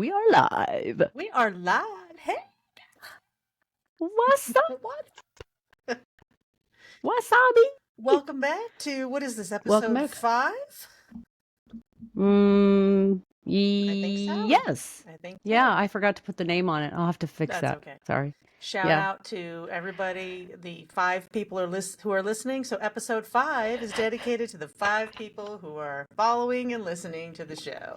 We are live. We are live. Hey, What's up? what? Wasabi? Welcome back to what is this Welcome episode back. 5? I think so. Yes. I think so. Yeah, I forgot to put the name on it. I'll have to fix That's that. okay. Sorry. Shout Yeah. out to everybody, the 5 people who are listening. So episode 5 is dedicated to the 5 people who are following and listening to the show.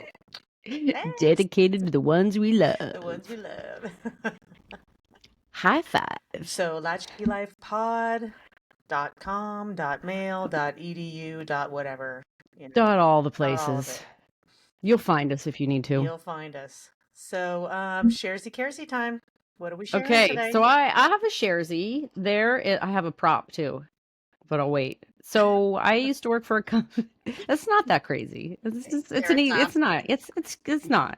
Thanks. Dedicated to the ones we The ones we love. love. High fives. So latchkeylifepod.com, .mail, .edu, .whatever, Dot all the dot all of places. it. You'll find us if you need to. You'll find us. So, sharesy caresy time. What are we sharing Okay, today? so I have a Sharesy there. I have a prop too, but I'll wait. So I used to work for a company. It's not that crazy. It's not. It's not.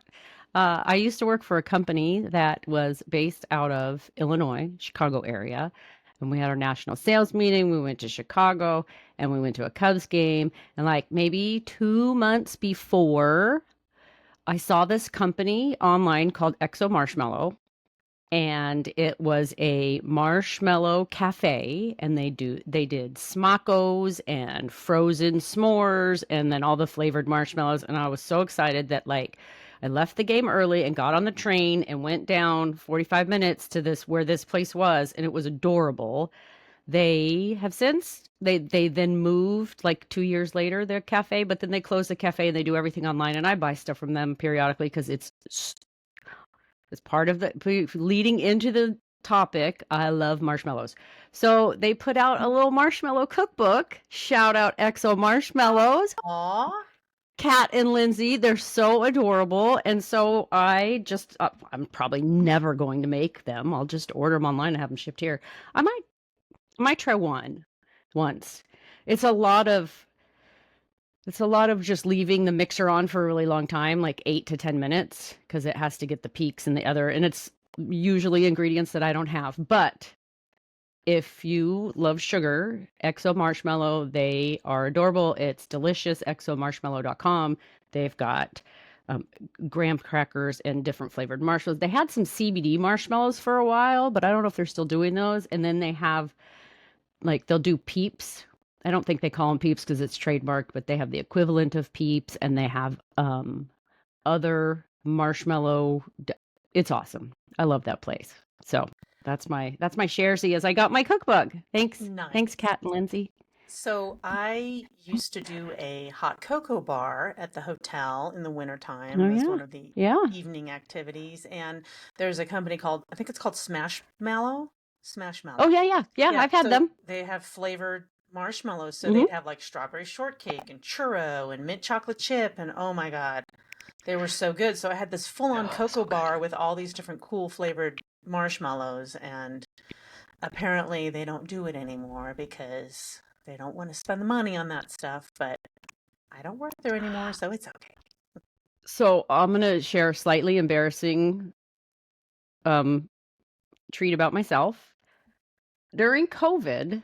I used to work for a company that was based out of Illinois, Chicago area, and we had our national sales meeting. We went to Chicago and we went to a Cubs game. And like maybe 2 months before, I saw this company online called Exo Marshmallow, and it was a marshmallow cafe, and they did smockos and frozen s'mores and then all the flavored marshmallows. And I was so excited that like I left the game early and got on the train and went down 45 minutes to this where this place was, and it was adorable. They have since they then moved like 2 years later their cafe, but then they closed the cafe and they do everything online, and I buy stuff from them periodically because it's part of the leading into the topic. I love marshmallows. So they put out a little marshmallow cookbook. Shout out Exo Marshmallows. Aw. Kat and Lindsay, they're so adorable. And so I'm probably never going to make them. I'll just order them online and have them shipped here. I might try one once. It's a lot of just leaving the mixer on for a really long time, like 8 to 10 minutes, because it has to get the peaks and and it's usually ingredients that I don't have. But if you love sugar, Exo Marshmallow, they are adorable. It's delicious. exomarshmallow.com. They've got graham crackers and different flavored marshmallows. They had some CBD marshmallows for a while, but I don't know if they're still doing those. And then they have they'll do Peeps. I don't think they call them Peeps because it's trademarked, but they have the equivalent of Peeps, and they have other marshmallow. It's awesome. I love that place. So that's my Sharesy as I got my cookbook. Thanks. Nice. Thanks, Kat and Lindsay. So I used to do a hot cocoa bar at the hotel in the wintertime. Oh, That's yeah. one of the Yeah. evening activities. And there's a company I think it's called Smash Mallow. Oh, yeah. I've had So them. they have flavored marshmallows. So Mhm. they'd have like strawberry shortcake and churro and mint chocolate chip. And oh my God, they were so good. So I had this full-on cocoa bar with all these different cool flavored marshmallows. And apparently they don't do it anymore because they don't want to spend the money on that stuff. But I don't work there anymore, so it's okay. So I'm going to share a slightly embarrassing treat about myself. During COVID,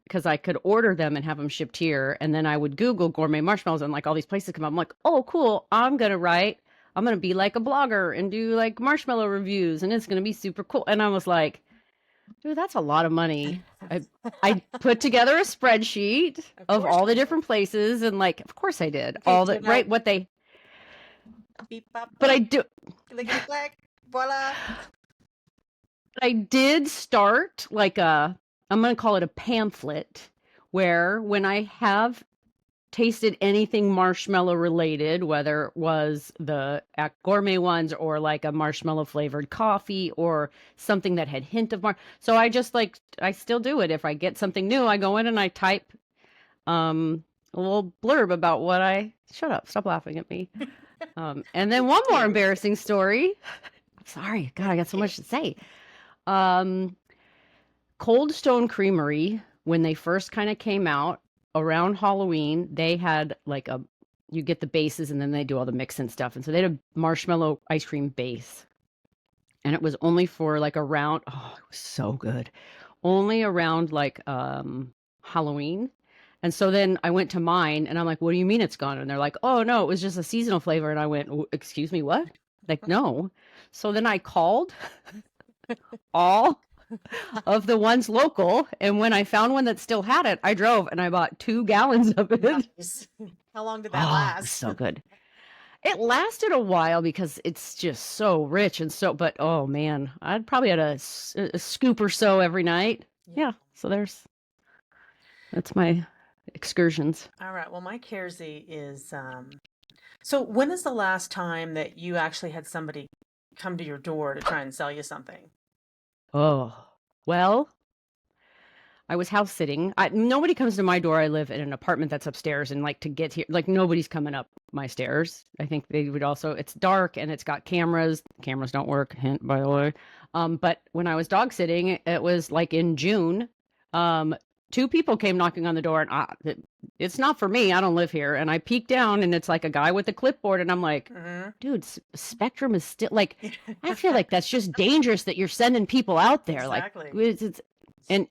because I could order them and have them shipped here, and then I would Google gourmet marshmallows, and like all these places come up. I'm like, oh, cool. I'm going to be like a blogger and do like marshmallow reviews, and it's going to be super cool. And I was like, dude, that's a lot of money. I put together a spreadsheet of all the different places, and like, of course I did. Okay, All so the now- right what they Beep, bop, but I boop, do clickety clack, voila. I did start like I'm going to call it a pamphlet, where when I have tasted anything marshmallow related, whether it was the gourmet ones or like a marshmallow flavored coffee or something that had hint of so I still do it. If I get something new, I go in and I type a little blurb about shut up, stop laughing at me. And then one more embarrassing story. I'm sorry, God, I got so much to say. Cold Stone Creamery, when they first kind of came out around Halloween, they had you get the bases and then they do all the mix and stuff. And so they had a marshmallow ice cream base. And it was only for like around, oh, it was so good. Only around like Halloween. And so then I went to mine and I'm like, what do you mean it's gone? And they're like, oh no, it was just a seasonal flavor. And I went, excuse me, what? Like, no. So then I called all of the ones local, and when I found one that still had it, I drove and I bought 2 gallons of it. Nice. How long did that Oh, it was last? so good. It lasted a while because it's just so rich and so, but oh man, I'd probably had a scoop or so every night. Yeah. Yeah, so that's my excursions. All right. Well, my Kersey is so when is the last time that you actually had somebody come to your door to try and sell you something? Oh, well, I was house sitting. Nobody comes to my door. I live in an apartment that's upstairs, and like to get here, like nobody's coming up my stairs. I think they would also. It's dark and it's got cameras. Cameras don't work. Hint, by the way. But when I was dog sitting, it was like in June. Um, 2 people came knocking on the door, and it's not for me. I don't live here. And I peeked down, and it's like a guy with a clipboard, and I'm like, Mm-hmm. dude, Spectrum is still like. I feel like that's just dangerous that you're sending people out there. Like Exactly. it's and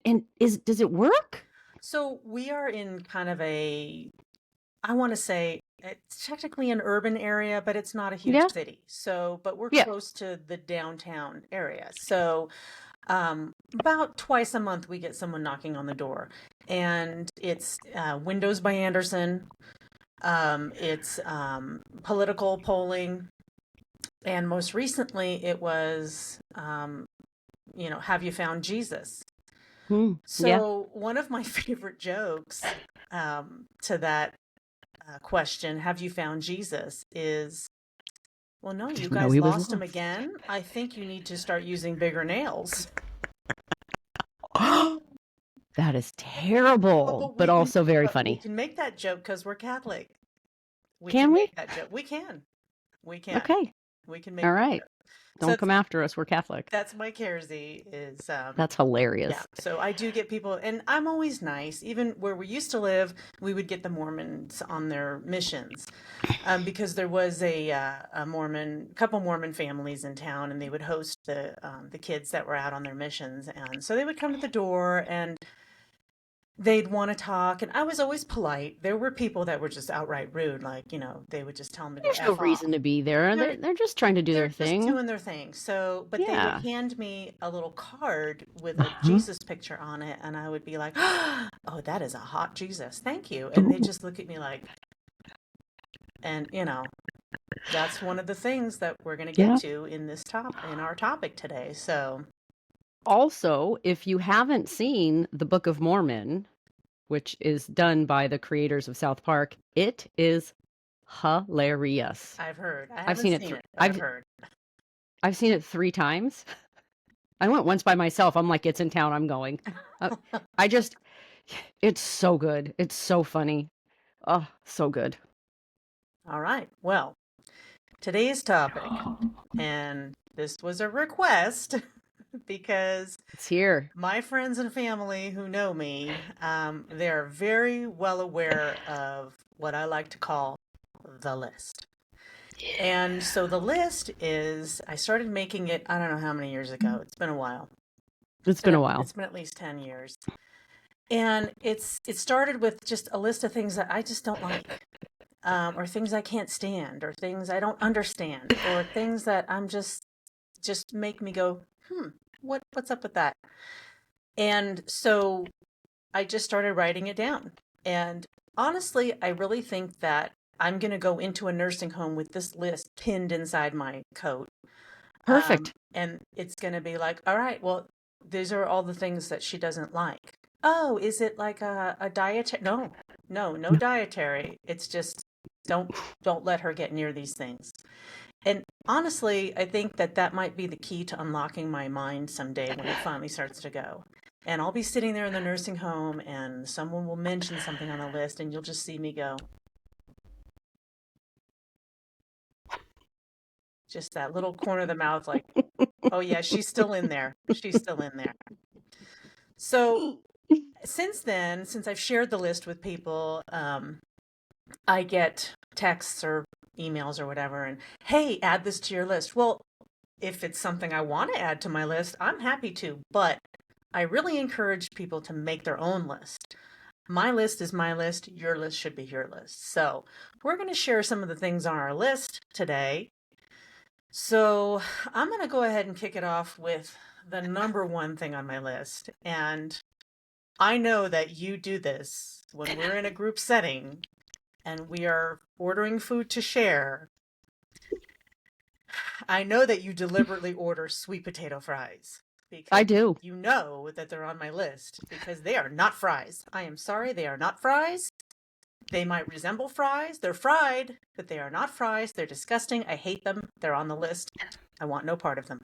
does it work? So we are in kind of I want to say it's technically an urban area, but it's not a huge Yeah. city. So, but we're Yeah. close to the downtown area. So, about twice a month we get someone knocking on the door, and it's Windows by Anderson. It's political polling, and most recently it was, have you found Jesus? Yeah. So one of my favorite jokes to that question, have you found Jesus, is, well, no, you Didn't know guys he was lost him lost. again. I think you need to start using bigger nails. That is But, terrible, but but we can also very but we funny. can make that joke because we're Catholic. We Can can we? make that joke. We can. We can. Okay. We can All make that right. joke. So Don't come after us. We're Catholic. that's my Kersey is That's yeah. hilarious. So I do get people, and I'm always nice. Even where we used to live, we would get the Mormons on their missions, because there was a couple Mormon families in town, and they would host the kids that were out on their missions, and so they would come to the door and they'd want to talk, and I was always polite. There were people that were just outright rude, like they would just tell them to go There's no f reason off. to be there. They're They're just trying to do they're their just thing. doing their thing. So, but they would Yeah. hand me a little card with a Uh-huh. Jesus picture on it, and I would be like, "Oh, that is a hot Jesus. Thank you." And they just look at me like, and that's one of the things that we're going to get Yeah. to in our topic today. So, Also, if you haven't seen the Book of Mormon, which is done by the creators of South Park, it is hilarious. I've heard. I I've haven't seen it. seen it, but I've heard. I've seen it 3 times. I went once by myself. I'm like, it's in town. I'm going. Uh, I just, it's so good. It's so funny. Oh, so good. All right. Well, today's topic, and this was a request because It's here. my friends and family who know me, they're very well aware of what I like to call the list. And so the list is, I started making it, I don't know how many years ago. It's been a while. It's been a while. It's been at least 10 years. And it started with just a list of things that I just don't like, or things I can't stand, or things I don't understand, or things that I'm just make me go, what's up with that? And so I just started writing it down. And honestly, I really think that I'm going to go into a nursing home with this list pinned inside my coat. Perfect. And it's going to be like, all right, well, these are all the things that she doesn't like. Oh, is it like a dietary? No dietary. It's just don't let her get near these things. And honestly, I think that might be the key to unlocking my mind someday when it finally starts to go. And I'll be sitting there in the nursing home and someone will mention something on the list and you'll just see me go, just that little corner of the mouth, like, oh yeah, she's still in there. She's still in there. So since then, since I've shared the list with people, I get texts or emails or whatever, and hey, add this to your list. Well, if it's something I want to add to my list, I'm happy to, but I really encourage people to make their own list. My list is my list. Your list should be your list. So we're going to share some of the things on our list today. So I'm going to go ahead and kick it off with the number one thing on my list. And I know that you do this when we're in a group setting and we are ordering food to share. I know that you deliberately order sweet potato fries I because do. you know that they're on my list because they are not fries. I am sorry, they are not fries. They might resemble fries. They're fried, but they are not fries. They're disgusting. I hate them. They're on the list. I want no part of them.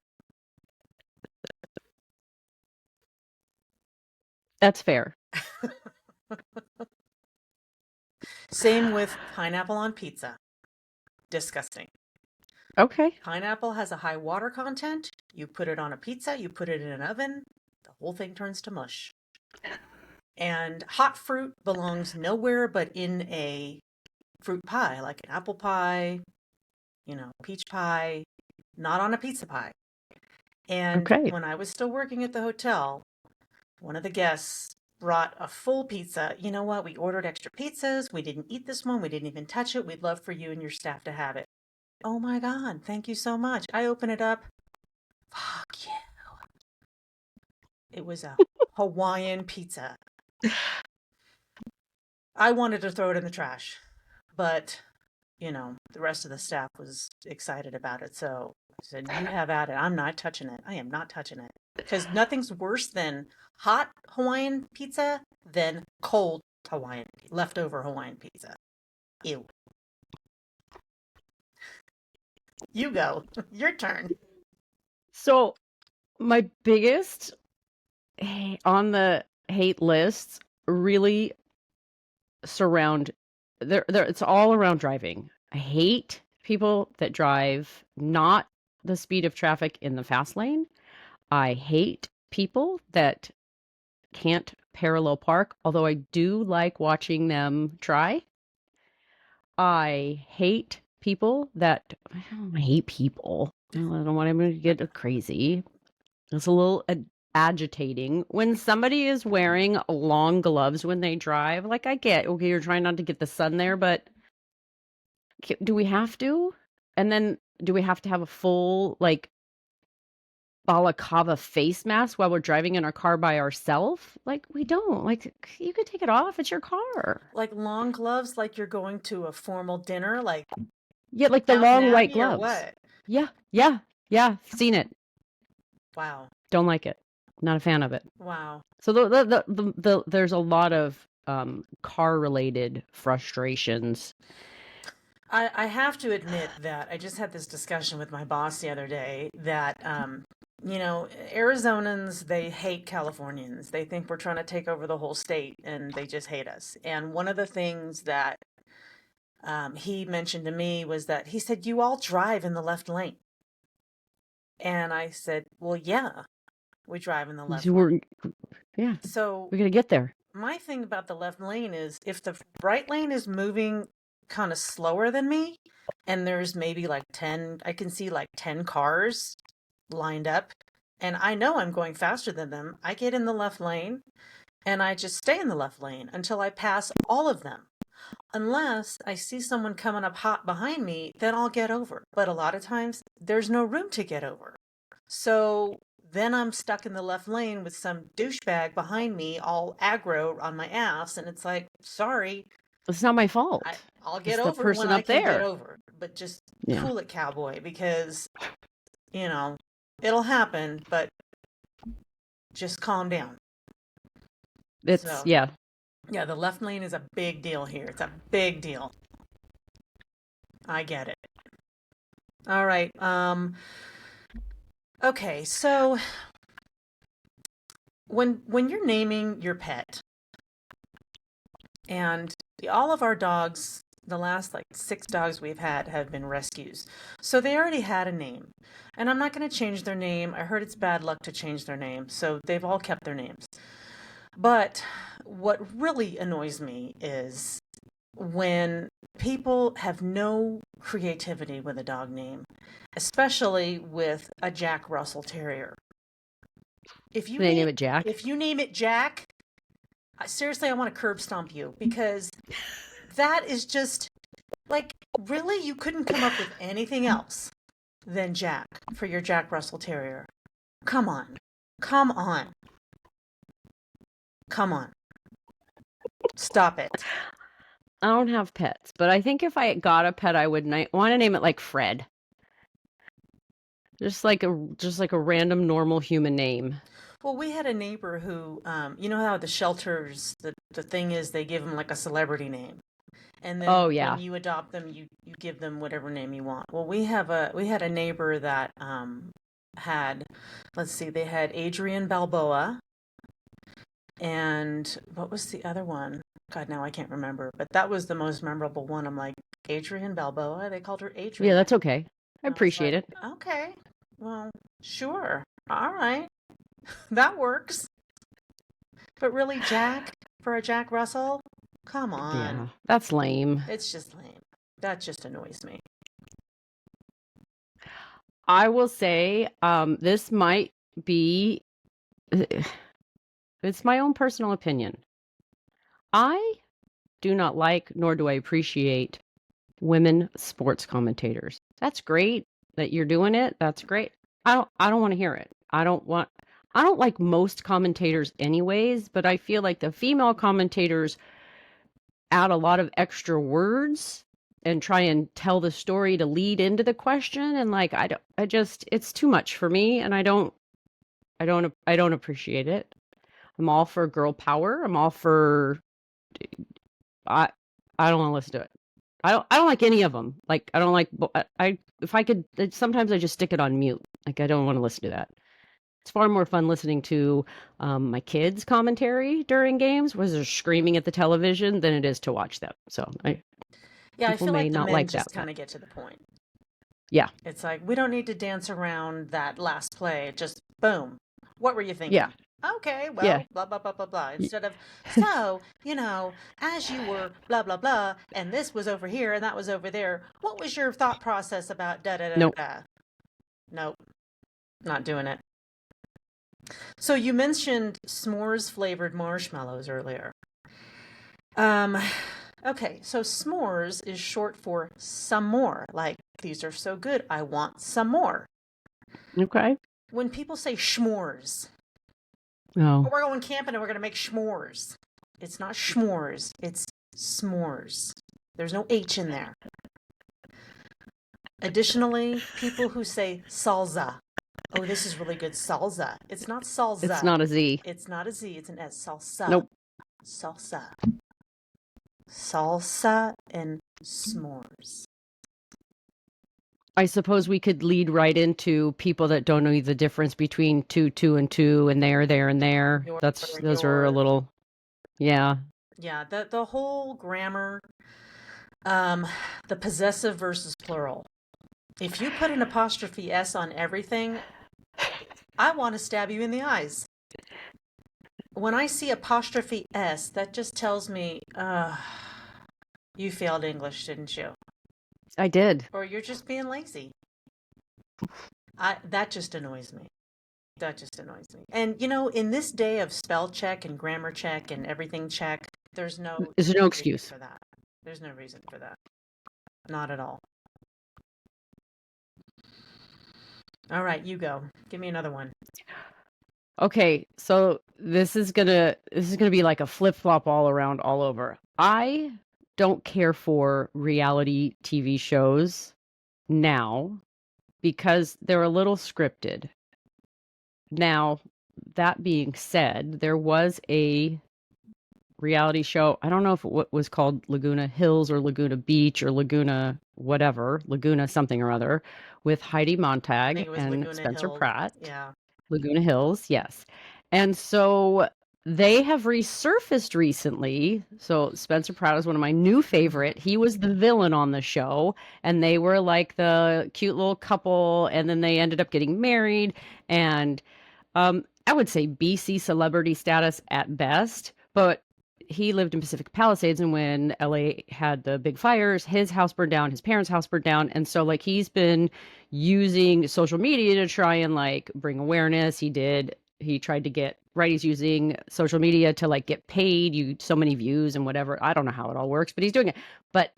That's fair. Same with pineapple on pizza. Disgusting. Okay. Pineapple has a high water content. You put it on a pizza, you put it in an oven, the whole thing turns to mush. And hot fruit belongs nowhere but in a fruit pie, like an apple pie, peach pie, not on a pizza pie. And Okay. when I was still working at the hotel, one of the guests brought a full pizza. You know what? We ordered extra pizzas. We didn't eat this one. We didn't even touch it. We'd love for you and your staff to have it. Oh my God, thank you so much. I open it up. Fuck you. It was a Hawaiian pizza. I wanted to throw it in the trash, but, the rest of the staff was excited about it. So I said, you have at it. I'm not touching it. I am not touching it. Because nothing's worse than hot Hawaiian pizza than cold leftover Hawaiian pizza. Ew. You go. Your turn. So my biggest on the hate lists really surround there it's all around driving. I hate people that drive not the speed of traffic in the fast lane. I hate people that can't parallel park, although I do like watching them try. I hate people that I hate people. I don't want him to get crazy. It's a little agitating when somebody is wearing long gloves when they drive. Like, I get, okay, you're trying not to get the sun there, but do we have to? And then do we have to have a full, like, balaclava face mask while we're driving in our car by ourselves? Like, we don't. Like, you can take it off. It's your car. Like long gloves, like you're going to a formal dinner, like Yeah, like the Downton long white Abbey or gloves. what? Yeah, yeah, yeah. Seen it. Wow. Don't like it. Not a fan of it. Wow. So there's a lot of car related frustrations. I have to admit that I just had this discussion with my boss the other day that, Arizonans, they hate Californians. They think we're trying to take over the whole state and they just hate us. And one of the things that he mentioned to me was that he said, you all drive in the left lane. And I said, well, yeah, we drive in the left lane. Yeah, So we're gonna get there. my thing about the left lane is if the right lane is moving kind of slower than me and there's maybe like 10, I can see like 10 cars lined up and I know I'm going faster than them, I get in the left lane and I just stay in the left lane until I pass all of them. Unless I see someone coming up hot behind me, then I'll get over. But a lot of times there's no room to get over. So then I'm stuck in the left lane with some douchebag behind me, all aggro on my ass. And it's like, sorry, It's not my fault. I'll It's get the over when person I up can get there. over. But just Yeah, cool it, cowboy, because, you know, it'll happen, but just calm down. it's So, yeah. yeah, the left lane is a big deal here. It's a big deal. I get it. All right. Okay, so when you're naming your pet, and all of our dogs, the last like 6 dogs we've had have been rescues. So they already had a name. And I'm not going to change their name. I heard it's bad luck to change their name. So they've all kept their names. But what really annoys me is when people have no creativity with a dog name, especially with a Jack Russell Terrier. If you They name name it Jack. if you name it Jack, seriously, I want to curb stomp you because that is just like, really, you couldn't come up with anything else. than Jack for your Jack Russell Terrier. Come on. Come on. Come on. Stop it. I don't have pets, but I think if I got a pet, I would want to name it like Fred. Just like a random normal human name. Well, we had a neighbor who, you know how the shelters, the thing is they give them like a celebrity name. And then Oh when yeah. you adopt them, you give them whatever name you want. Well, we had a neighbor that had, let's see, they had Adrian Balboa, and what was the other one? God, now I can't remember. But that was the most memorable one. I'm like, Adrian Balboa? They called her Yeah, Adrian. that's okay. I And I was appreciate like, it. okay, well, sure. All right. That works. But really, Jack, for a Jack Russell? Come on. Yeah, that's lame. It's just lame. That just annoys me. I will say, this might be, it's my own personal opinion. I do not like, nor do I appreciate women sports commentators. That's great that you're doing it. That's great. I don't want to hear it. I don't like most commentators anyways, but I feel like the female commentators add a lot of extra words and try and tell the story to lead into the question, and like I just it's too much for me, and I don't appreciate it. I'm all for girl power. I'm all for I I don't want to listen to it. I don't like any of them. Like I don't like I if I could sometimes I just stick it on mute. Like I don't want to listen to that. It's far more fun listening to my kids' commentary during games, where they're screaming at the television, than it is to watch them. So Yeah, I people feel may like the not men like that, just but kind of get to the point. yeah, It's like, we don't need to dance around that last play. Just boom. What were you yeah, thinking? Okay, yeah. well, blah, blah, blah, blah, blah. Y- Instead of, so, as you were blah, blah, blah, and this was over here and that was over there, what was your thought process about da da da da Nope. da? Nope, not doing it. So you mentioned s'mores flavored marshmallows earlier. Um, okay, so s'mores is short for some more. Like, these are so good, I want some more. Okay. When people say schmores, oh, Oh, we're going camping and we're going to make schmores. It's not schmores, it's s'mores. There's no H in there. Additionally, people who say salsa. Oh, this is really good salsa. It's not it's salsa. not a Z. It's not a Z, it's an S. Salsa. Nope. Salsa. Salsa and s'mores. I suppose we could lead right into people that don't know the difference between two, and two, and there, and there. Your, Those are a your, little, yeah. yeah, the whole grammar, um, the possessive versus plural. If you put an apostrophe S on everything, I want to stab you in the eyes. When I see apostrophe S, that just tells me, you failed English, didn't you? I did. Or you're just being lazy. That just annoys me. That just annoys me. And in this day of spell check and grammar check and everything check, there's no There's no reason excuse. for that. There's no reason for that. Not at all. All right, you go. Give me another one. Okay, so this is gonna be like a flip-flop all around all over. I don't care for reality TV shows now because they're a little scripted. Now, that being said, there was a reality show. I don't know if it was called Laguna Hills or Laguna Beach or Laguna whatever, Laguna something or other, with Heidi I think Montag it was and Laguna Spencer Hill. Pratt. Yeah. Laguna Hills, yes. And so they have resurfaced recently. So Spencer Pratt is one of my new favorite. He was the villain on the show, and they were like the cute little couple, and then they ended up getting married. And I would say BC celebrity status at best, but he lived in Pacific Palisades, and when LA had the big fires, his house burned down, his parents' house burned down, and so like he's been using social media to try and like bring awareness. He tried to get right. He's using social media to like get paid you so many views and whatever. I don't know how it all works, but he's doing it. But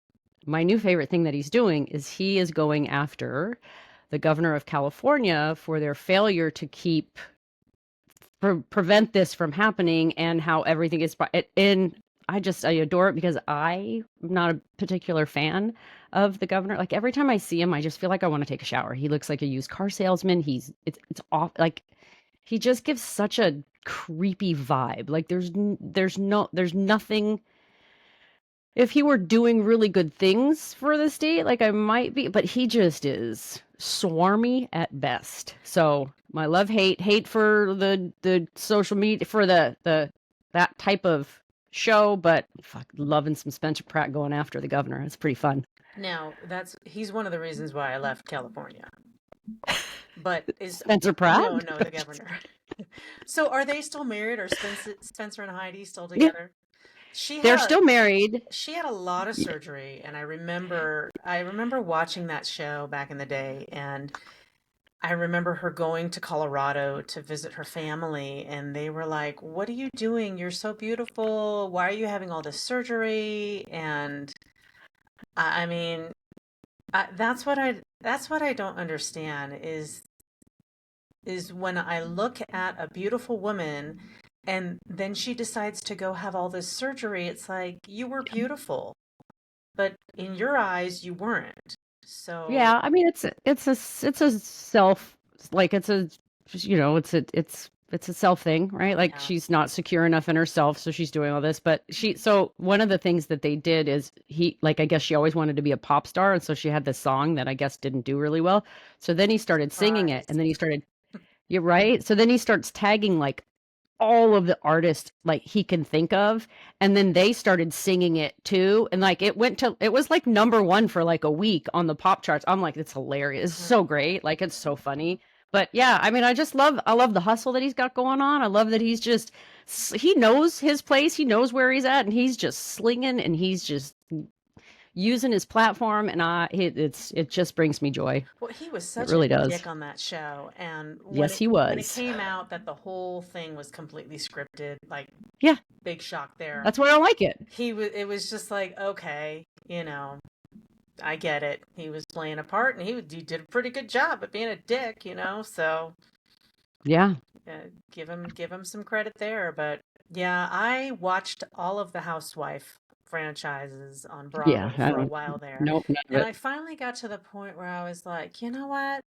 my new favorite thing that he's doing is he is going after the governor of California for their failure to prevent this from happening, and how everything is and I adore it because I'm not a particular fan of the governor. Like every time I see him, I just feel like I want to take a shower. He looks like a used car salesman. It's off, like he just gives such a creepy vibe. Like there's nothing. If he were doing really good things for the state, like I might be, but he just is swarmy at best. So my hate for the social media for the that type of show, but fuck, loving some Spencer Pratt going after the governor. It's pretty fun. Now, he's one of the reasons why I left California. But is Spencer Pratt? no, the governor. So are they still married, or Spencer and Heidi still Yeah, together? She they're had still married. she had a lot of Yeah. surgery, and I remember watching that show back in the day, and I remember her going to Colorado to visit her family, and they were like, "What are you doing? You're so beautiful. Why are you having all this surgery?" And I mean, that's what I don't understand is when I look at a beautiful woman and then she decides to go have all this surgery, it's like you were beautiful, but in your eyes you weren't. So, Yeah, I mean it's a self, like it's a it's a self thing, right? Like yeah. she's not secure enough in herself, so she's doing all this. But so one of the things that they did is I guess she always wanted to be a pop star, and so she had this song that I guess didn't do really well. So then he started singing it, Surprise. and then he started, you're right. So then he starts tagging like all of the artists like he can think of, and then they started singing it too, and like it was like number one for like a week on the pop charts. I'm like, it's hilarious, it's so great, like it's so funny. But yeah, I mean, I love the hustle that he's got going on. I love that he knows his place, he knows where he's at, and he's just slinging, and he's just using his platform, and it just brings me joy. Well, he was It such a really does. dick on that show, and when Yes, it he when it was. came out that the whole thing was completely scripted, like Yeah, big shock there. that's why I don't like it. It was just like, okay, I get it. He was playing a part, and he did a pretty good job at being a dick. So Yeah, give him some credit there. But yeah, I watched all of the Housewife franchises on yeah, Bravo I for a don't, while there, nope, none of and it. I finally got to the point where I was like, you know what?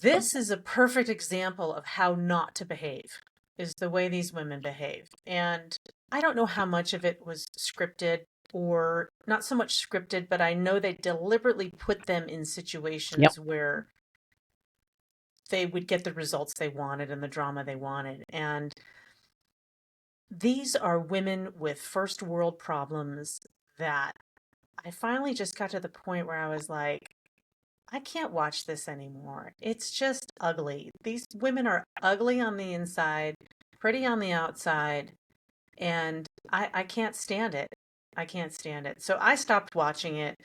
This is a perfect example of how not to behave, is the way these women behave. And I don't know how much of it was scripted or not so much scripted, but I know they deliberately put them in Yep. situations where they would get the results they wanted and the drama they wanted. And these are women with first world problems that I finally just got to the point where I was like, I can't watch this anymore. It's just ugly. These women are ugly on the inside, pretty on the outside, and I can't stand it. I can't stand it. So I stopped watching it,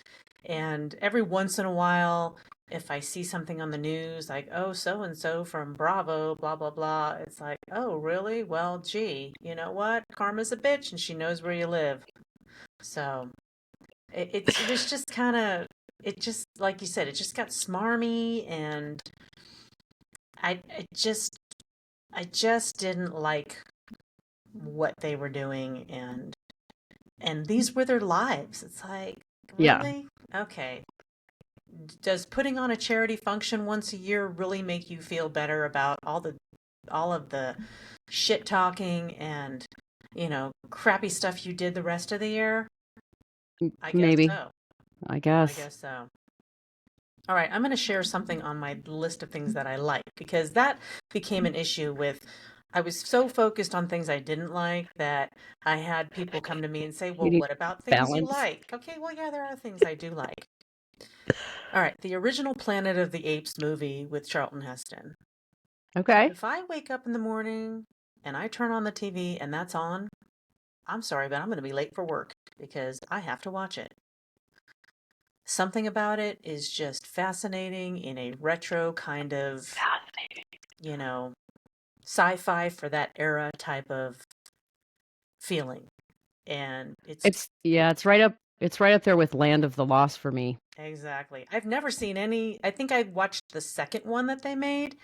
and every once in a while, if I see something on the news like, oh, so and so from Bravo, blah, blah, blah, it's like, oh, really? Well, gee, you know what? Karma's a bitch and she knows where you live. So it was just kind of, it just, like you said, it just got smarmy, and I just didn't like what they were doing, and these were their lives. It's like, Yeah. really? Okay. Does putting on a charity function once a year really make you feel better about all of the shit talking and crappy stuff you did the rest of the year? I guess Maybe, so. I I guess. guess so. All right, I'm going to share something on my list of things that I like, because that became an issue with. I was so focused on things I didn't like that I had people come to me and say, You well, need what about things you balance. like? Okay, well, yeah, there are things I do like. All right, the original Planet of the Apes movie with Charlton Heston. Okay. If I wake up in the morning and I turn on the TV and that's on, I'm sorry, but I'm going to be late for work because I have to watch it. Something about it is just fascinating in a retro kind of, you know, sci-fi for that era type of feeling. And it's It's, yeah, it's right up. It's right up there with Land of the Lost for me. Exactly. I've never seen any. I think I watched the second one that they made,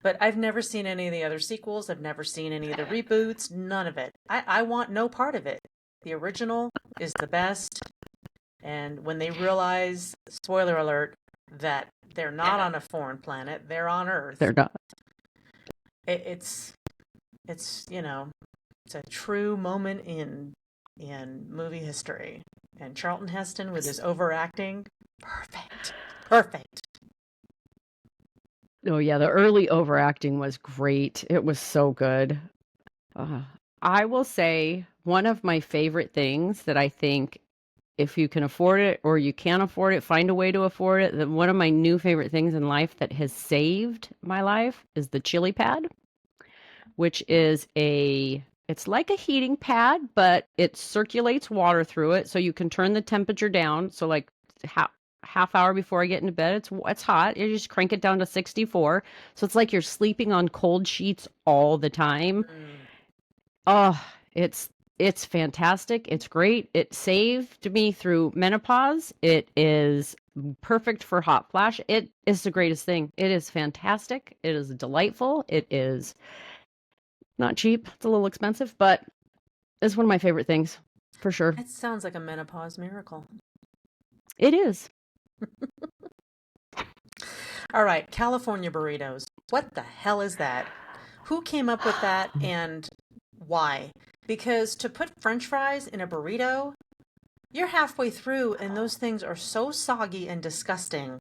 but I've never seen any of the other sequels. I've never seen any of the reboots. None of it. I want no part of it. The original is the best. And when they realize, spoiler alert, that they're not on a foreign planet, they're on Earth, They're not. it's it's a true moment in movie history. And Charlton Heston with his overacting, perfect, perfect. Oh yeah, the early overacting was great. It was so good. Uh, I will say one of my favorite things that I think if you can afford it or you can't afford it, find a way to afford it. One of my new favorite things in life that has saved my life is the chili pad, which is it's like a heating pad, but it circulates water through it so you can turn the temperature down. So like half hour before I get into bed, it's hot. You just crank it down to 64. So it's like you're sleeping on cold sheets all the time. Mm. Oh, it's fantastic. It's great. It saved me through menopause. It is perfect for hot flash. It is the greatest thing. It is fantastic. It is delightful. It is not cheap. It's a little expensive, but it's one of my favorite things for sure. It sounds like a menopause miracle. It is. All right, California burritos. What the hell is that? Who came up with that and why? Because to put French fries in a burrito, you're halfway through and those things are so soggy and disgusting.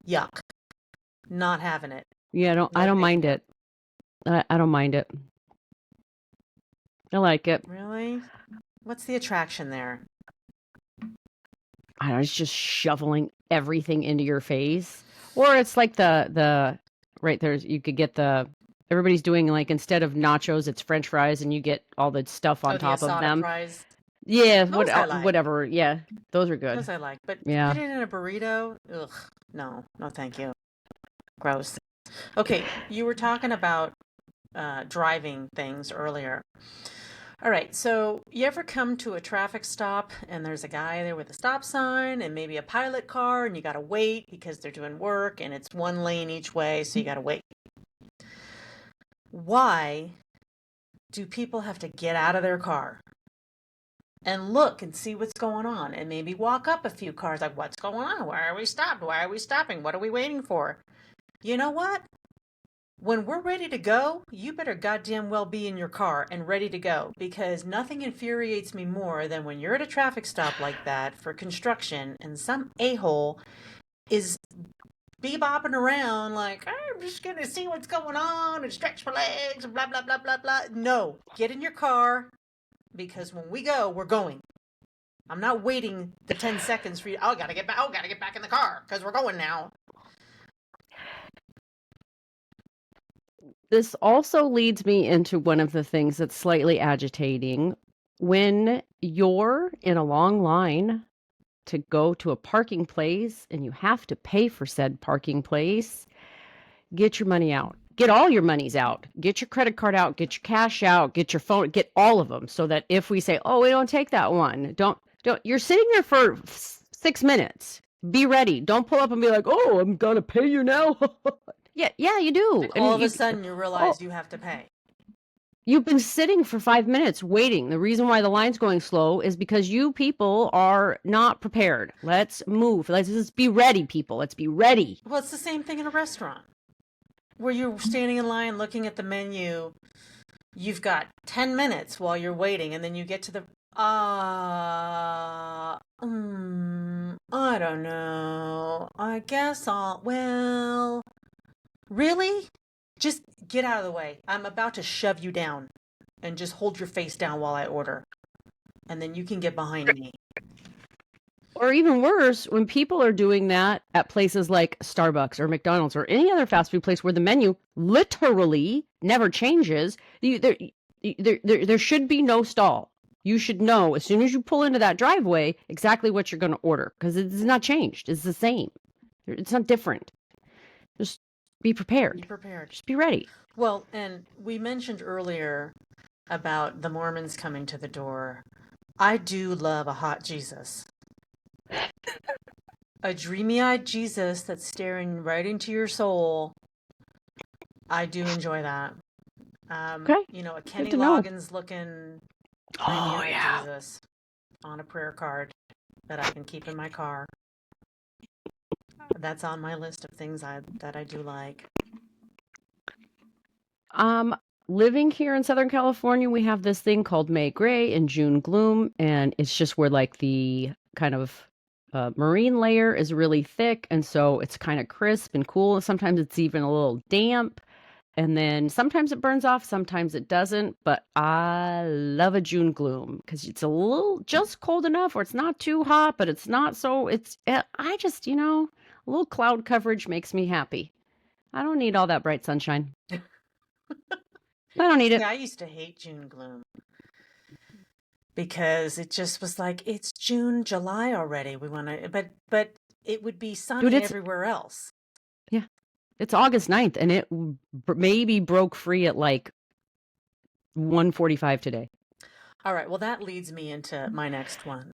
Yuck. Not having it. Yeah, I No, don't thank mind you. it. I don't mind it. I like it. Really? What's the attraction there? I don't know, it's just shoveling everything into your face. Or it's like the right there's you could get the everybody's doing like instead of nachos, it's French fries, and you get all the stuff on Oh, the top of asada them. fries. Yeah, Those I like. whatever. Yeah, those are good. Those I like. But to Yeah. put it in a burrito, ugh, no, no, thank you. Gross. Okay, you were talking about driving things earlier. All right, so you ever come to a traffic stop and there's a guy there with a stop sign and maybe a pilot car and you got to wait because they're doing work and it's one lane each way, so you got to wait. Why do people have to get out of their car and look and see what's going on and maybe walk up a few cars like, what's going on? Why are we stopped? Why are we stopping? What are we waiting for? You know what? When we're ready to go, you better goddamn well be in your car and ready to go, because nothing infuriates me more than when you're at a traffic stop like that for construction and some a-hole is bebopping around like, I'm just gonna see what's going on and stretch my legs and blah blah blah blah blah. No, get in your car, because when we go, we're going. I'm not waiting the 10 seconds for you. Oh, gotta get back. Oh, gotta get back in the car because we're going now. This also leads me into one of the things that's slightly agitating. When you're in a long line to go to a parking place and you have to pay for said parking place, get your money out. Get all your monies out. Get your credit card out. Get your cash out. Get your phone. Get all of them so that if we say, "Oh, we don't take that one," don't. You're sitting there for 6 minutes. Be ready. Don't pull up and be like, "Oh, I'm gonna pay you now." Yeah, you do. And all And of a you, sudden, you oh, realize you have to pay. you've been sitting for 5 minutes waiting. The reason why the line's going slow is because you people are not prepared. Let's move. Let's just be ready, people. Let's be ready. Well, it's the same thing in a restaurant where you're standing in line looking at the menu. You've got 10 minutes while you're waiting, and then you get to the I don't know. I guess well, really? Just get out of the way. I'm about to shove you down and just hold your face down while I order. And then you can get behind me. Or even worse, when people are doing that at places like Starbucks or McDonald's or any other fast food place where the menu literally never changes, there should be no stall. You should know as soon as you pull into that driveway exactly what you're going to order because it's not changed. It's the same. It's not different. Just be Be prepared. prepared. Just be ready. Well, and we mentioned earlier about the Mormons coming to the door. I do love a hot Jesus. a dreamy-eyed Jesus that's staring right into your soul. I do enjoy that. Okay, A good Kenny to know. Loggins looking Oh dreamy-eyed yeah. Jesus on a prayer card that I can keep in my car. That's on my list of things that I do like. Um, Living here in Southern California, we have this thing called May Gray and June Gloom, and it's just where like the kind of marine layer is really thick, and so it's kind of crisp and cool. And sometimes it's even a little damp, and then sometimes it burns off, sometimes it doesn't. But I love a June gloom because it's a little just cold enough, or it's not too hot, but it's not so. I just a little cloud coverage makes me happy. I don't need all that bright sunshine. I don't need See, it. I used to hate June gloom because it just was like it's June, July already. We want to, but it would be Dude, sunny everywhere else. yeah, it's August 9th, and it maybe broke free at like 1:45 today. All right, well, that leads me into my next one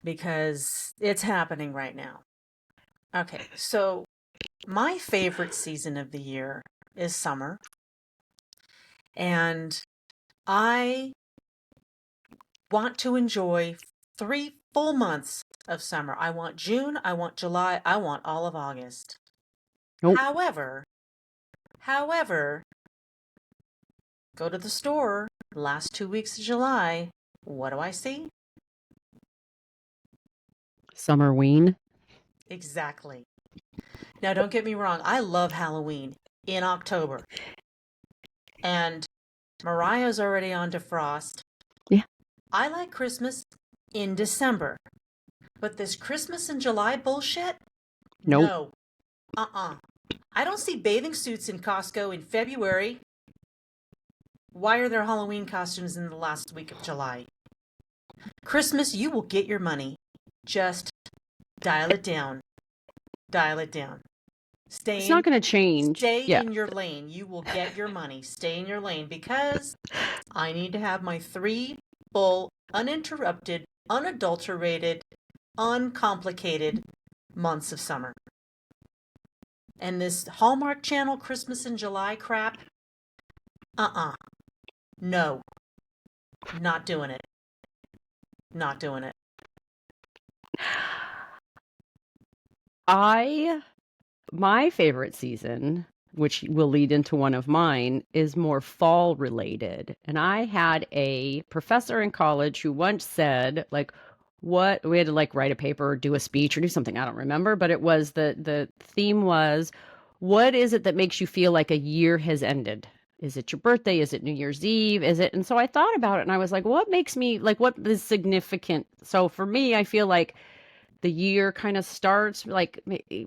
because it's happening right now. Okay, so my favorite season of the year is summer, and I want to enjoy 3 full months of summer. I want June, I want July, I want all of August. Nope. However, go to the store last 2 weeks of July. What do I see? Summerween. Exactly. Now, don't get me wrong. I love Halloween in October. And Mariah's already on to Frost. Yeah. I like Christmas in December. But this Christmas in July bullshit? Nope. No. Uh-uh. I don't see bathing suits in Costco in February. Why are there Halloween costumes in the last week of July? Christmas, you will get your money. Just dial it down. Dial it down. It's not going to change. Stay Yeah. in your lane. You will get your money. Stay in your lane because I need to have my 3 full, uninterrupted, unadulterated, uncomplicated months of summer. And this Hallmark Channel Christmas in July crap, no, not doing it. Not doing it. My favorite season, which will lead into one of mine, is more fall related. And I had a professor in college who once said, like, what we had to like write a paper or do a speech or do something, I don't remember, but it was the theme was, what is it that makes you feel like a year has ended? Is it your birthday? Is it New Year's Eve? Is it? And so I thought about it and I was like, what makes me like, what is significant? So for me, I feel like the year kind of starts like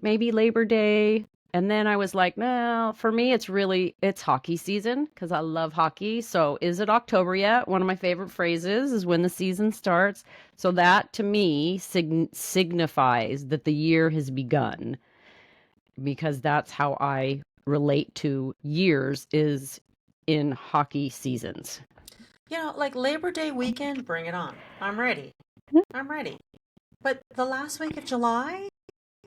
maybe Labor Day. And then I was like, no, for me, it's hockey season because I love hockey. So is it October yet? One of my favorite phrases is when the season starts. So that to me signifies that the year has begun because that's how I relate to years is in hockey seasons. Like Labor Day weekend, bring it on. I'm ready. I'm ready. But the last week of July?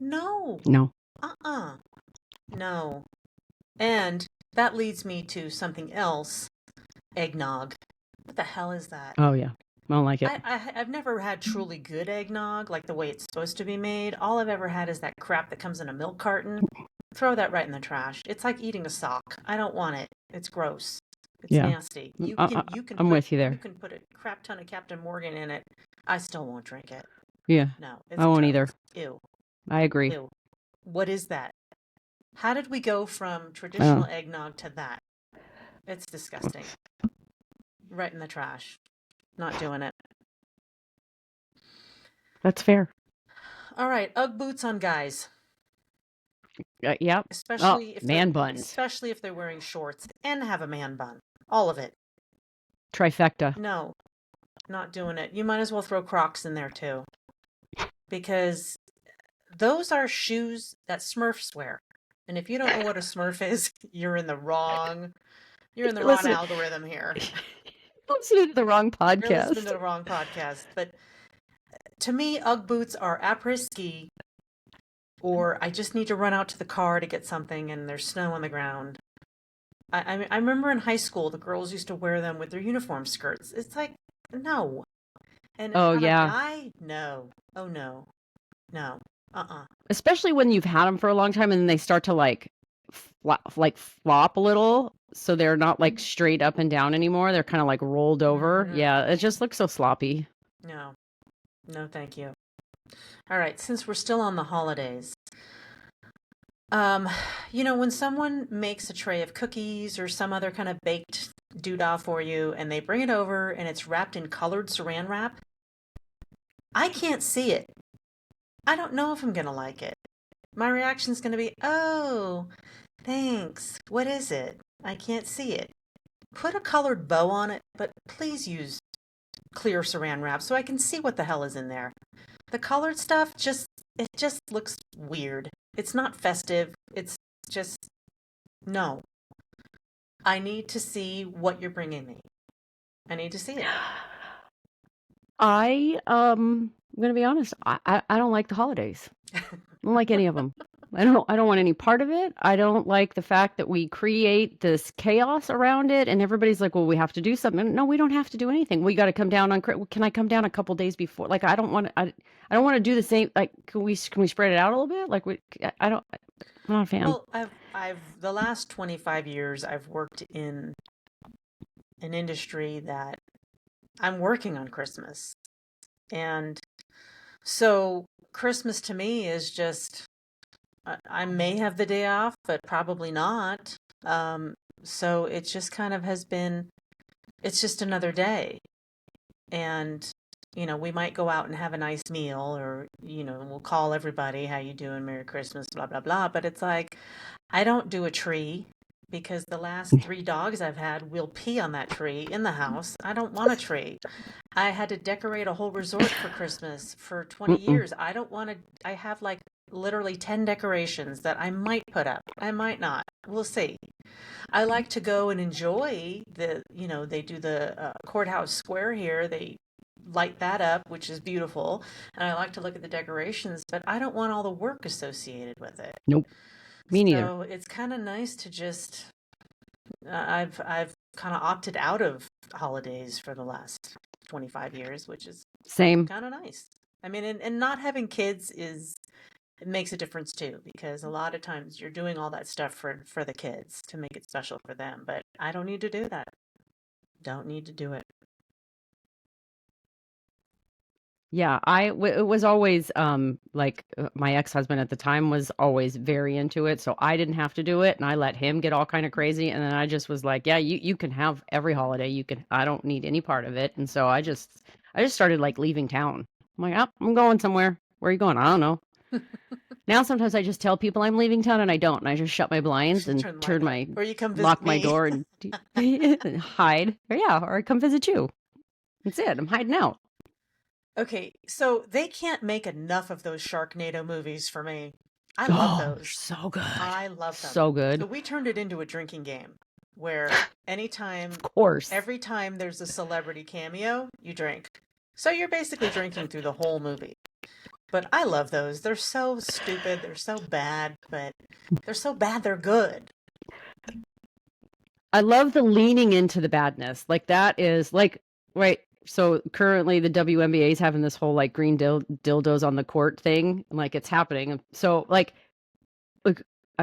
No. No. Uh-uh. No. And that leads me to something else. Eggnog. What the hell is that? Oh, yeah. I don't like it. I've never had truly good eggnog, like the way it's supposed to be made. All I've ever had is that crap that comes in a milk carton. Throw that right in the trash. It's like eating a sock. I don't want it. It's gross. It's Yeah. nasty. I'm with you there. You can put a crap ton of Captain Morgan in it. I still won't drink it. Yeah. No, it's I won't gross. either. Ew. I agree. Ew. What is that? How did we go from traditional eggnog to that? It's disgusting. Right in the trash. Not doing it. That's fair. All right, Ugg boots on guys. Yep. Especially if man buns. Especially if they're wearing shorts and have a man bun. All of it. Trifecta. No, not doing it. You might as well throw Crocs in there too. Because those are shoes that Smurfs wear. And if you don't know what a Smurf is, you're in the wrong algorithm here. You're listening to the wrong podcast. You're listening to the wrong podcast. But to me, Ugg boots are après-ski or I just need to run out to the car to get something and there's snow on the ground. I remember in high school the girls used to wear them with their uniform skirts. It's like, no. And Oh on a yeah. guy, no. Oh no. No. Uh-uh. Especially when you've had them for a long time and then they start to flop a little, so they're not like straight up and down anymore. They're kind of like rolled over. Mm-hmm. Yeah, it just looks so sloppy. No. No, thank you. All right, since we're still on the holidays, um, when someone makes a tray of cookies or some other kind of baked doodah for you and they bring it over and it's wrapped in colored saran wrap, I can't see it. I don't know if I'm gonna like it. My reaction's gonna be, oh, thanks. What is it? I can't see it. Put a colored bow on it, but please use clear saran wrap so I can see what the hell is in there. The colored stuff it just looks weird. It's not festive. It's just no. I need to see what you're bringing me. I need to see it. I'm gonna be honest. I don't like the holidays. I don't like any of them. I don't want any part of it. I don't like the fact that we create this chaos around it and everybody's like, "Well, we have to do something." No, we don't have to do anything. We got to come down on can I come down a couple days before? Like I don't want to do the same like can we spread it out a little bit? Like I don't I'm not a fan. Well, I've the last 25 years I've worked in an industry that I'm working on Christmas. And so Christmas to me is just I may have the day off, but probably not. So it just kind of has been, it's just another day. And, we might go out and have a nice meal or, we'll call everybody, how you doing, Merry Christmas, blah, blah, blah. But it's like, I don't do a tree because the last three dogs I've had will pee on that tree in the house. I don't want a tree. I had to decorate a whole resort for Christmas for 20 Mm-mm. years. I don't want to, I have like literally 10 decorations that I might put up. I might not. We'll see. I like to go and enjoy they do the courthouse square here. They light that up, which is beautiful. And I like to look at the decorations, but I don't want all the work associated with it. Nope. Me neither. So it's kind of nice to just, I've kind of opted out of holidays for the last 25 years, which is Same. kind of nice. I mean, and not having kids it makes a difference too, because a lot of times you're doing all that stuff for the kids to make it special for them, but I don't need to do that. Don't need to do it. Yeah, it was always like my ex-husband at the time was always very into it, so I didn't have to do it and I let him get all kind of crazy and then I just was like, yeah, you can have every holiday. You can I don't need any part of it. And so I just started like leaving town. I'm like, "Oh, I'm going somewhere." "Where are you going?" "I don't know." Now sometimes I just tell people I'm leaving town and I don't, and I just shut my blinds and Turn the light turn off, my or you come visit lock my me. door and and hide. Or yeah, or I come visit you. That's it. I'm hiding out. Okay, so they can't make enough of those Sharknado movies for me. I love Oh, those. so good. I love them. So So good. we turned it into a drinking game where Of anytime, course. every time there's a celebrity cameo, you drink. So you're basically drinking through the whole movie. But I love those. They're so stupid. They're so bad, but they're so bad they're good. I love the leaning into the badness. Like that is like right. So currently the WNBA is having this whole like green dildos on the court thing, and like it's happening. So like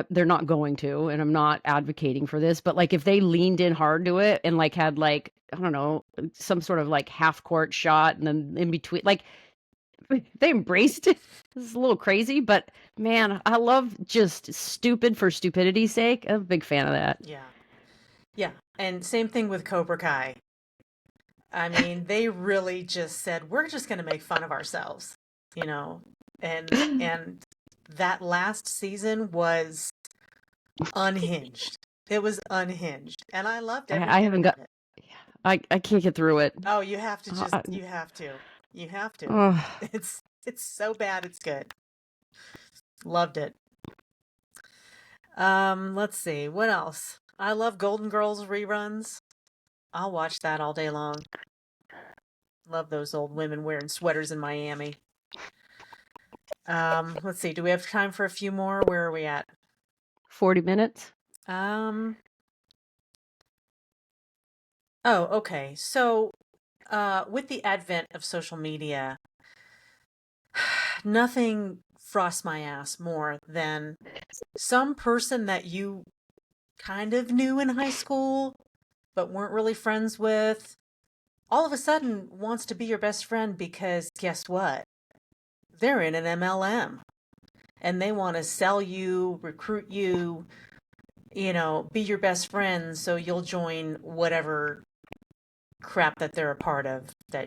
they're not going to, and I'm not advocating for this, but like if they leaned in hard to it and like had like I don't know some sort of like half court shot and then in between like they embraced it. This is a little crazy, but man, I love just stupid for stupidity's sake. I'm a big fan of that. Yeah. Yeah. And same thing with Cobra Kai. I mean, they really just said, we're just going to make fun of ourselves, you know? And that last season was unhinged. It was unhinged. And I loved every I minute haven't of got. it. I can't get through it. Oh, you have to I, you have to. You have to. oh, It's so bad it's good. Loved it. Let's see. What else? I love Golden Girls reruns. I'll watch that all day long. Love those old women wearing sweaters in Miami. Let's see. Do we have time for a few more? Where are we at? 40 minutes. Um, oh, okay. So, with the advent of social media, nothing frosts my ass more than some person that you kind of knew in high school but weren't really friends with all of a sudden wants to be your best friend because guess what? They're in an MLM and they want to sell you, recruit you, be your best friend so you'll join whatever crap that they're a part of, that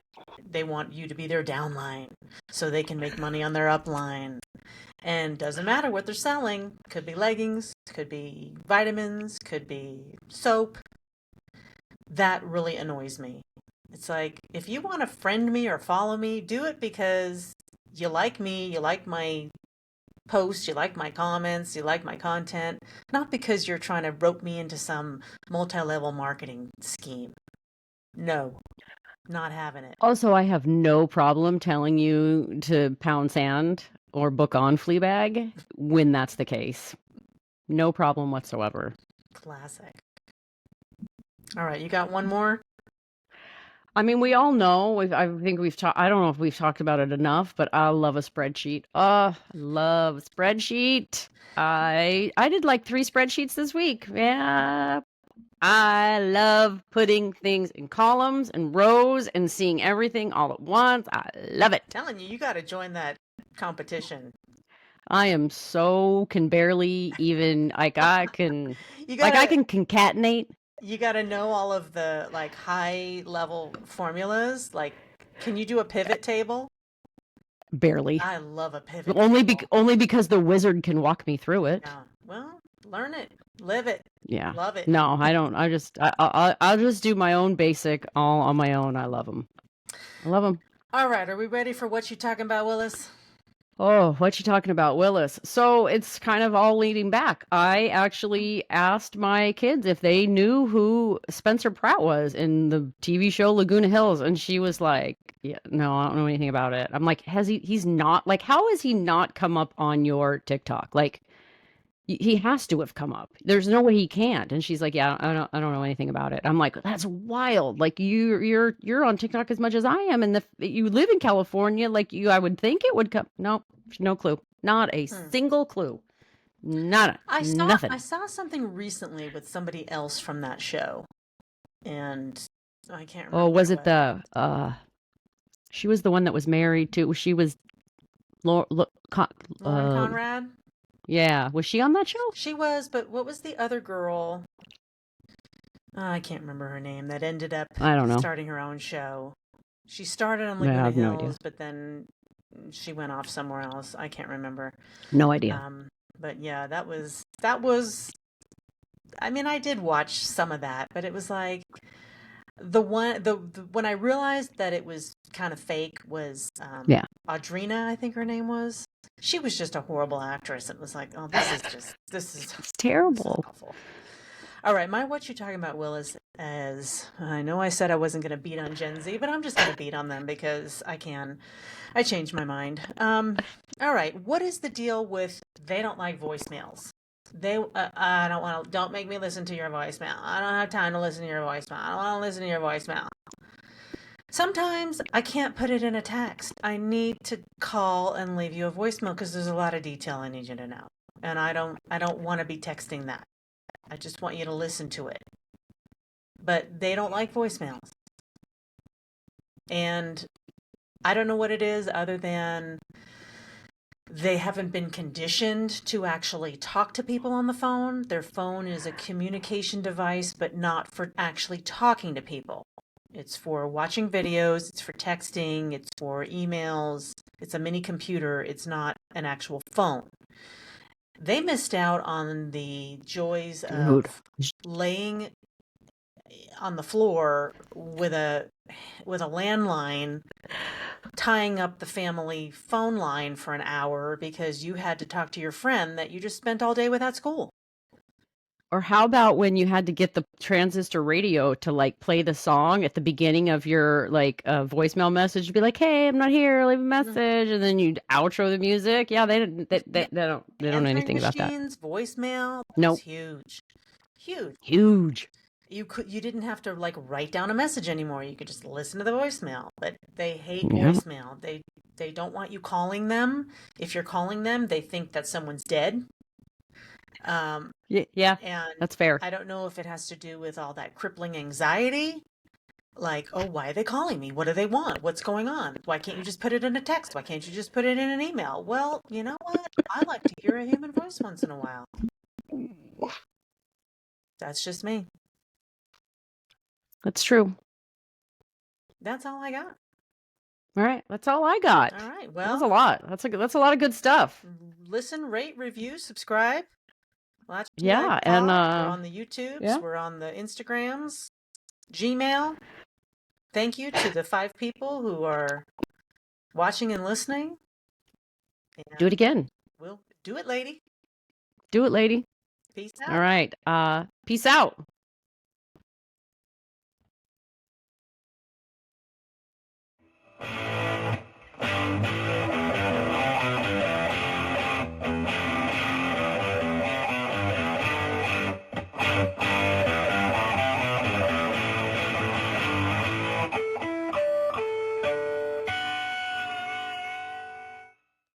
they want you to be their downline so they can make money on their upline. And doesn't matter what they're selling. Could be leggings, could be vitamins, could be soap. That really annoys me. It's like, if you want to friend me or follow me, do it because you like me, you like my posts, you like my comments, you like my content, not because you're trying to rope me into some multi-level marketing scheme. No, not having it. Also, I have no problem telling you to pound sand or book on Fleabag when that's the case. No problem whatsoever. Classic. All right, you got one more? I mean, we all know. I think we've talked. I don't know if we've talked about it enough, but I love a spreadsheet. Oh, love a spreadsheet. I did like 3 spreadsheets this week. Yeah, I love putting things in columns and rows and seeing everything all at once. I love it. Telling you, you got to join that competition. I am so can barely even You I gotta can concatenate you gotta know all of the like high level formulas. Like, can you do a pivot table? barely. I love a pivot table. Only because the wizard can walk me through it. Yeah. Well, learn it, live it, Yeah. love it. No, I don't. I'll just do my own basic all on my own. I love them. I love them. All right, are we ready for what you talking about, Willis? Oh, what you talking about, Willis? So it's kind of all leading back. I actually asked my kids if they knew who Spencer Pratt was in the TV show Laguna Hills, and she was like, "Yeah, no, I don't know anything about it." I'm like, "Has he? He's not like, how has he not come up on your TikTok? Like, he has to have come up. There's no way he can't." And she's like, "Yeah, I don't know anything about it." I'm like, "That's wild. Like you're on TikTok as much as I am, and you live in California. Like I would think it would come. No, no clue. Not a Hmm. single clue. Nada. I Nothing." saw something recently with somebody else from that show, and I can't Oh, remember what was it it was. the she was the one that was married to, she was Lo, Lo, Lauren Conrad? yeah, was she on that show? She was, but what was the other girl? I can't remember her name, that ended up I don't know. starting her own show. She started on Yeah, I Laguna have no idea. Hills, but then she went off somewhere else. I can't remember. No idea. Um, but yeah, that was. I mean, I did watch some of that, but it was like the when I realized that it was kind of fake was Yeah. Audrina, I think her name was. She was just a horrible actress. It was like, oh, It's this is terrible. awful. All right, my what you talking about, Will, is as I know I said I wasn't going to beat on Gen Z, but I'm just going to beat on them because I can. I changed my mind. All right, what is the deal with they don't like voicemails? I don't want to. Don't make me listen to your voicemail. I don't have time to listen to your voicemail. I don't want to listen to your voicemail. Sometimes I can't put it in a text. I need to call and leave you a voicemail because there's a lot of detail I need you to know, and I don't want to be texting that. I just want you to listen to it. But they don't like voicemails. And I don't know what it is other than they haven't been conditioned to actually talk to people on the phone. Their phone is a communication device, but not for actually talking to people. It's for watching videos, it's for texting, it's for emails, it's a mini computer, it's not an actual phone. They missed out on the joys Dude. of laying on the floor with a landline, tying up the family phone line for an hour because you had to talk to your friend that you just spent all day with at school. Or how about when you had to get the transistor radio to like play the song at the beginning of your like voicemail message, be like, "Hey, I'm not here. Leave a Mhm. message," and then you'd outro the music. Yeah, they didn't. Yeah, They don't know answering anything about that. machines, voicemail, that was Nope. huge. Huge. Huge. You didn't have to like write down a message anymore. You could just listen to the voicemail. But they hate Yeah. voicemail. They don't want you calling them. If you're calling them, they think that someone's dead. Um, Yeah. and That's fair. I don't know if it has to do with all that crippling anxiety. Like, oh, why are they calling me? What do they want? What's going on? Why can't you just put it in a text? Why can't you just put it in an email? Well, you know what? I like to hear a human voice once in a while. That's just me. That's true. That's all I got. All right, that's all I got. All right. That was a Well, lot. That's a lot of good stuff. listen, rate, review, subscribe. Latchkey Live Yeah, and Pod. We're on the YouTubes. yeah. We're on the Instagrams. Gmail. Thank you to the 5 people who are watching and listening. Do it And again. we'll do it, lady. Do it, lady. Peace All out. right. Peace out.